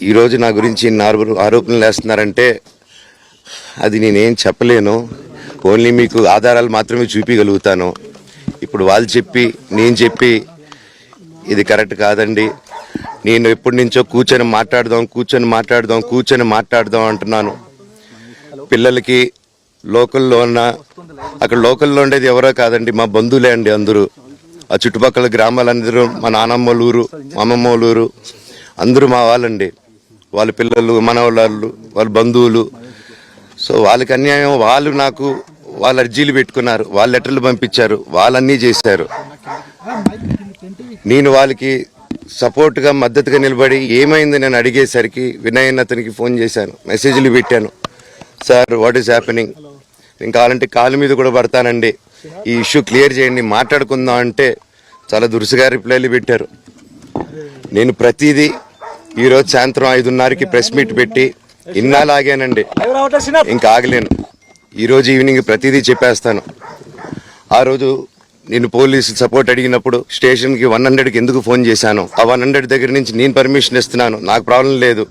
ఈరోజు నా గురించి ఇన్ని ఆరోపణలు వేస్తున్నారంటే అది నేనేం చెప్పలేను. ఓన్లీ మీకు ఆధారాలు మాత్రమే చూపించగలుగుతాను. ఇప్పుడు వాళ్ళు చెప్పి నేను చెప్పి ఇది కరెక్ట్ కాదండి. నేను ఎప్పటి నుంచో కూర్చొని మాట్లాడదాం అంటున్నాను. పిల్లలకి లోకల్లో అక్కడ లోకల్లో ఉండేది ఎవరో కాదండి, మా బంధువులే అండి. అందరూ ఆ చుట్టుపక్కల గ్రామాలందరూ మా నానమ్మోళ్ళ ఊరు, మా అమ్మమ్మోళ్ళ ఊరు అందరూ మా వాళ్ళండి. వాళ్ళ పిల్లలు, మనవాళ్ళు, వాళ్ళ బంధువులు. సో వాళ్ళకి అన్యాయం, వాళ్ళు అర్జీలు పెట్టుకున్నారు, వాళ్ళ లెటర్లు పంపించారు, వాళ్ళన్నీ చేశారు. నేను వాళ్ళకి సపోర్ట్గా మద్దతుగా నిలబడి ఏమైంది నేను అడిగేసరికి వినయ్ అతనికి ఫోన్ చేశాను, మెసేజ్లు పెట్టాను. సార్ వాట్ ఈస్ హ్యాపెనింగ్, నేను కావాలంటే కాలు మీద కూడా పడతానండి, ఈ ఇష్యూ క్లియర్ చేయండి, మాట్లాడుకుందాం అంటే చాలా దురుసుగా రిప్లైలు పెట్టారు. నేను ప్రతిదీ ఈరోజు సాయంత్రం 5:30కి ప్రెస్ మీట్ పెట్టి ఇన్నాళ్ళు ఆగానండి, ఇంకా ఆగలేను. ఈరోజు ఈవినింగ్ ప్రతిదీ చెప్పేస్తాను. ఆ రోజు నేను పోలీసు సపోర్ట్ అడిగినప్పుడు స్టేషన్కి 100కి ఎందుకు ఫోన్ చేశాను, ఆ 100 దగ్గర నుంచి నేను పర్మిషన్ ఇస్తున్నాను, నాకు ప్రాబ్లం లేదు.